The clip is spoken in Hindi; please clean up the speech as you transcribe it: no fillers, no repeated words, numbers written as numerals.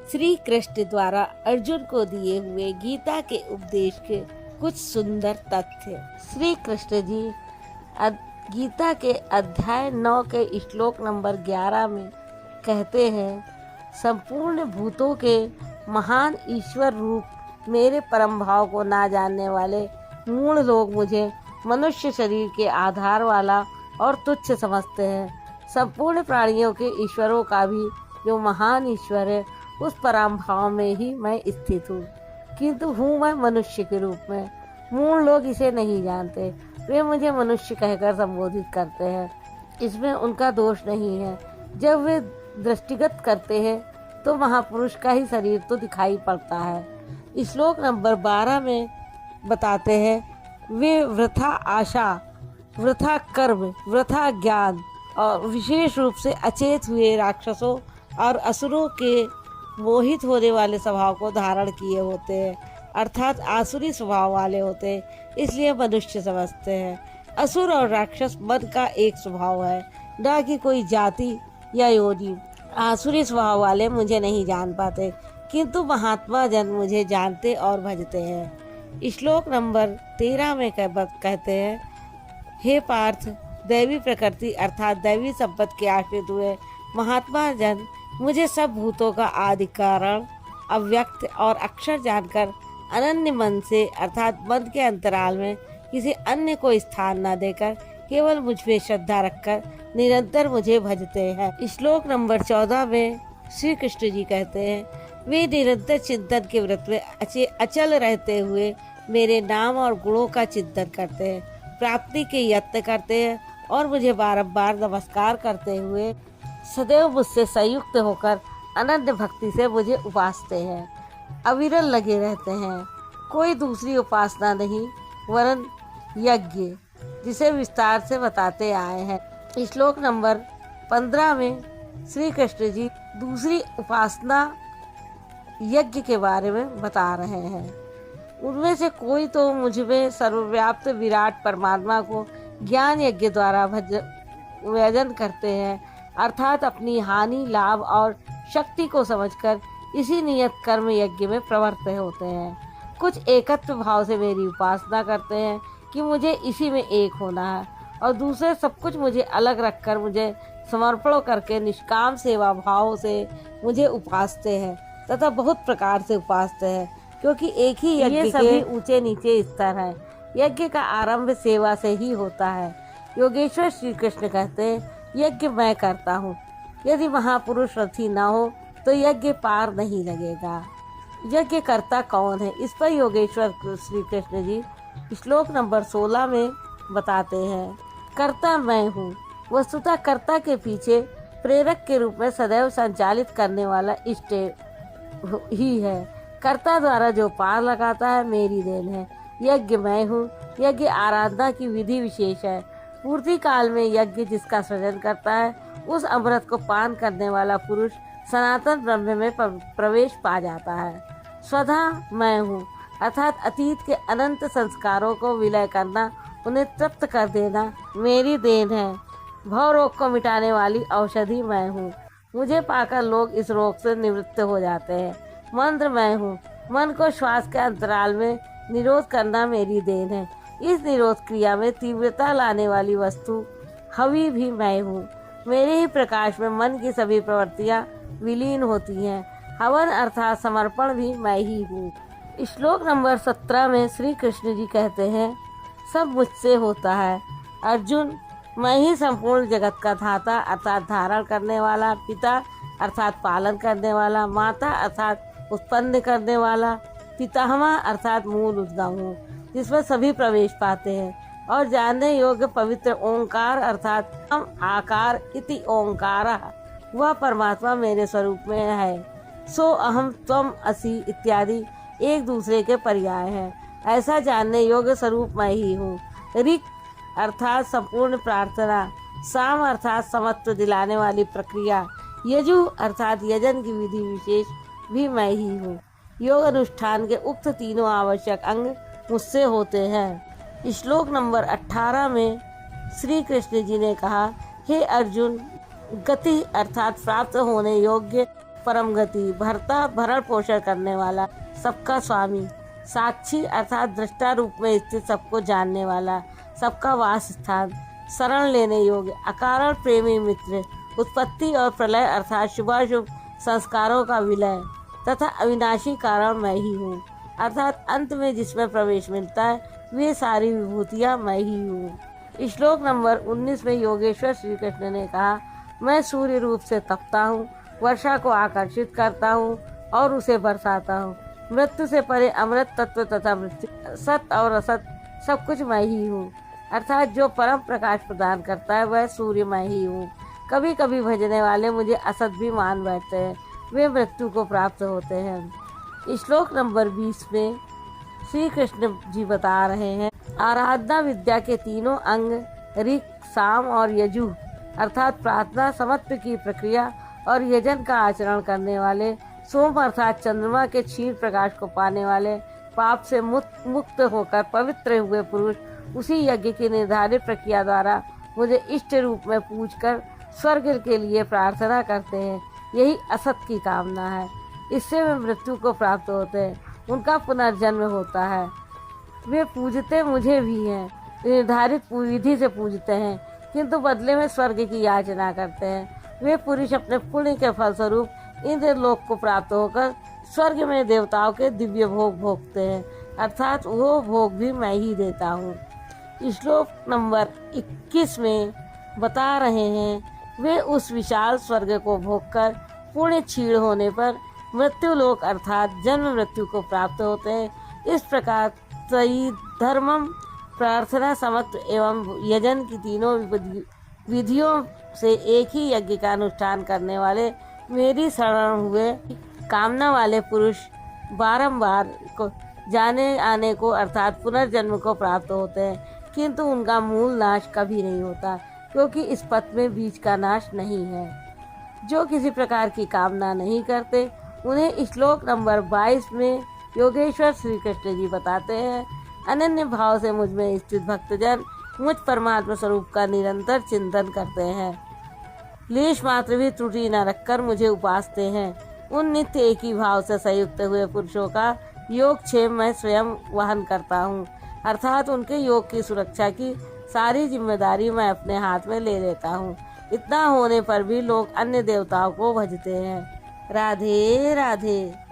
श्री कृष्ण द्वारा अर्जुन को दिए हुए गीता के उपदेश के कुछ सुंदर तथ्य। श्री कृष्ण जी गीता के अध्याय 9 के श्लोक नंबर 11 में कहते हैं, संपूर्ण भूतों के महान ईश्वर रूप मेरे परम भाव को ना जानने वाले मूढ़ लोग मुझे मनुष्य शरीर के आधार वाला और तुच्छ समझते हैं। संपूर्ण प्राणियों के ईश्वरों का भी जो महान ईश्वर है, उस परम भाव में ही मैं स्थित हूँ, किंतु हूँ मैं मनुष्य के रूप में। मूढ़ लोग इसे नहीं जानते, वे मुझे मनुष्य कहकर संबोधित करते हैं। इसमें उनका दोष नहीं है। जब वे दृष्टिगत करते हैं तो महापुरुष का ही शरीर तो दिखाई पड़ता है। श्लोक नंबर 12 में बताते हैं, वे वृथा आशा, वृथा कर्म, वृथा ज्ञान और विशेष रूप से अचेत हुए राक्षसों और असुरों के मोहित होने वाले स्वभाव को धारण किए होते हैं, अर्थात आसुरी स्वभाव वाले होते हैं, इसलिए मनुष्य समझते हैं। असुर और राक्षस मन का एक स्वभाव है, न कि कोई जाति या योनि। आसुरी स्वभाव वाले मुझे नहीं जान पाते, किंतु महात्मा जन मुझे जानते और भजते हैं। श्लोक नंबर 13 में कहते हैं, हे पार्थ, दैवी प्रकृति अर्थात दैवी संपत्ति के आश्रित हुए महात्मा जन मुझे सब भूतों का आदि कारण अव्यक्त और अक्षर जानकर अनन्य मन से अर्थात मन के अंतराल में किसी अन्य को स्थान न देकर केवल मुझ में श्रद्धा रखकर निरंतर मुझे भजते हैं। श्लोक नंबर 14 में श्री कृष्ण जी कहते हैं, वे निरंतर चिंतन के व्रत में अचल रहते हुए मेरे नाम और गुणों का चिंतन करते हैं, प्राप्ति के यत्न करते हैं और मुझे बारंबार नमस्कार करते हुए सदैव मुझसे संयुक्त होकर अनन्य भक्ति से मुझे उपासते हैं, अविरल लगे रहते हैं। कोई दूसरी उपासना नहीं वरन यज्ञ, जिसे विस्तार से बताते आए हैं। श्लोक नंबर 15 में श्री कृष्ण जी दूसरी उपासना यज्ञ के बारे में बता रहे हैं। उनमें से कोई तो मुझ में सर्वव्याप्त विराट परमात्मा को ज्ञान यज्ञ द्वारा भजन करते हैं, अर्थात अपनी हानि, लाभ और शक्ति को समझकर इसी नियत कर्म यज्ञ में प्रवृत्त होते हैं। कुछ एकत्व भाव से मेरी उपासना करते हैं कि मुझे इसी में एक होना है, और दूसरे सब कुछ मुझे अलग रखकर मुझे समर्पण करके निष्काम सेवा भाव से मुझे उपासते हैं तथा बहुत प्रकार से उपासते हैं, क्योंकि एक ही यज्ञ के ऊंचे नीचे स्तर है। यज्ञ का आरंभ सेवा से ही होता है। योगेश्वर श्री कृष्ण कहते हैं, यज्ञ मैं करता हूँ। यदि महापुरुष रथी न हो तो यज्ञ पार नहीं लगेगा। यज्ञ कर्ता कौन है, इस पर योगेश्वर श्री कृष्ण जी श्लोक नंबर 16 में बताते हैं, कर्ता मैं हूँ। वस्तुतः कर्ता के पीछे प्रेरक के रूप में सदैव संचालित करने वाला इष्ट ही है। कर्ता द्वारा जो पार लगाता है मेरी देन है। यज्ञ मैं हूँ। यज्ञ आराधना की विधि विशेष है। पूर्ति काल में यज्ञ जिसका सृजन करता है, उस अमृत को पान करने वाला पुरुष सनातन ब्रह्म में प्रवेश पा जाता है। स्वधा मैं हूँ, अर्थात अतीत के अनंत संस्कारों को विलय करना, उन्हें तृप्त कर देना मेरी देन है। भव रोग को मिटाने वाली औषधि मैं हूँ। मुझे पाकर लोग इस रोग से निवृत्त हो जाते हैं। मंत्र मैं हूँ। मन को श्वास के अंतराल में निरोध करना मेरी देन है। इस निरोध क्रिया में तीव्रता लाने वाली वस्तु हवि भी मैं हूँ। मेरे ही प्रकाश में मन की सभी प्रवृत्तियाँ विलीन होती हैं। हवन अर्थात समर्पण भी मैं ही हूँ। श्लोक नंबर 17 में श्री कृष्ण जी कहते हैं, सब मुझसे होता है। अर्जुन, मैं ही संपूर्ण जगत का धाता अर्थात धारण करने वाला, पिता अर्थात पालन करने वाला, माता अर्थात उत्पन्न करने वाला, पितामह अर्थात मूल उद्गम हूँ, जिसमें सभी प्रवेश पाते हैं। और जानने योग्य पवित्र ओंकार अर्थात हम आकार इति ओंकार, वह परमात्मा मेरे स्वरूप में है। सो अहम त्वम असि इत्यादि एक दूसरे के पर्याय हैं। ऐसा जानने योग्य स्वरूप मैं ही हूँ। ऋक् अर्थात संपूर्ण प्रार्थना, साम अर्थात समत्व दिलाने वाली प्रक्रिया, यजु अर्थात यजन की विधि विशेष भी मैं ही हूँ। योग अनुष्ठान के उक्त तीनों आवश्यक अंग मुझसे होते हैं। श्लोक नंबर 18 में श्री कृष्ण जी ने कहा, हे अर्जुन, गति अर्थात प्राप्त होने योग्य परम गति, भरता भरण पोषण करने वाला, सबका स्वामी, साक्षी अर्थात दृष्टा रूप में स्थित, सबको जानने वाला, सबका वास स्थान, शरण लेने योग्य, अकारण प्रेमी मित्र, उत्पत्ति और प्रलय अर्थात शुभाशुभ संस्कारों का विलय तथा अविनाशी कारण मैं ही हूँ, अर्थात अंत में जिसमें प्रवेश मिलता है वे सारी विभूतियाँ मैं ही हूँ। श्लोक नंबर 19 में योगेश्वर श्री कृष्ण ने कहा, मैं सूर्य रूप से तपता हूँ, वर्षा को आकर्षित करता हूँ और उसे बरसाता हूँ, मृत्यु से परे अमृत तत्व तथा मृत्यु, सत और असत सब कुछ मैं ही हूँ, अर्थात जो परम प्रकाश प्रदान करता है वह सूर्य मैं ही हूँ। कभी कभी भजने वाले मुझे असत भी मान बैठते हैं, वे मृत्यु को प्राप्त होते हैं। श्लोक नंबर 20 में श्री कृष्ण जी बता रहे हैं, आराधना विद्या के तीनों अंग ऋक्, साम और यजु अर्थात प्रार्थना, समत्व की प्रक्रिया और यजन का आचरण करने वाले, सोम अर्थात चंद्रमा के क्षीण प्रकाश को पाने वाले, पाप से मुक्त होकर पवित्र हुए पुरुष उसी यज्ञ की निर्धारित प्रक्रिया द्वारा मुझे इष्ट रूप में पूजकर स्वर्ग के लिए प्रार्थना करते हैं। यही असत की कामना है, इससे वे मृत्यु को प्राप्त होते हैं, उनका पुनर्जन्म होता है। वे पूजते मुझे भी हैं, निर्धारित विधि से पूजते हैं, किंतु बदले में स्वर्ग की याचना करते हैं। वे पुरुष अपने पुण्य के फलस्वरूप इंद्रलोक को प्राप्त होकर स्वर्ग में देवताओं के दिव्य भोग भोगते हैं, अर्थात वो भोग भी मैं ही देता हूँ। श्लोक नंबर 21 में बता रहे हैं, वे उस विशाल स्वर्ग को भोगकर पुण्य क्षीण होने पर मृत्युलोक अर्थात जन्म मृत्यु को प्राप्त होते हैं। इस प्रकार त्रयी धर्मम, प्रार्थना, समत्व एवं यजन की तीनों विधियों से एक ही यज्ञ का अनुष्ठान करने वाले मेरी शरण हुए कामना वाले पुरुष बारंबार को जाने आने को अर्थात पुनर्जन्म को प्राप्त होते हैं, किंतु उनका मूल नाश कभी नहीं होता, क्योंकि इस पथ में बीज का नाश नहीं है। जो किसी प्रकार की कामना नहीं करते उन्हें श्लोक नंबर 22 में योगेश्वर श्री कृष्ण जी बताते हैं, अनन्य भाव से मुझ में स्थित भक्तजन मुझ परमात्मा स्वरूप का निरंतर चिंतन करते हैं, लेश मात्र भी त्रुटि न रखकर मुझे उपासते हैं। उन नित्य एक ही भाव से संयुक्त हुए पुरुषों का योगक्षेम मैं स्वयं वहन करता हूँ, अर्थात उनके योग की सुरक्षा की सारी जिम्मेदारी मैं अपने हाथ में ले लेता हूँ। इतना होने पर भी लोग अन्य देवताओं को भजते हैं। राधे राधे।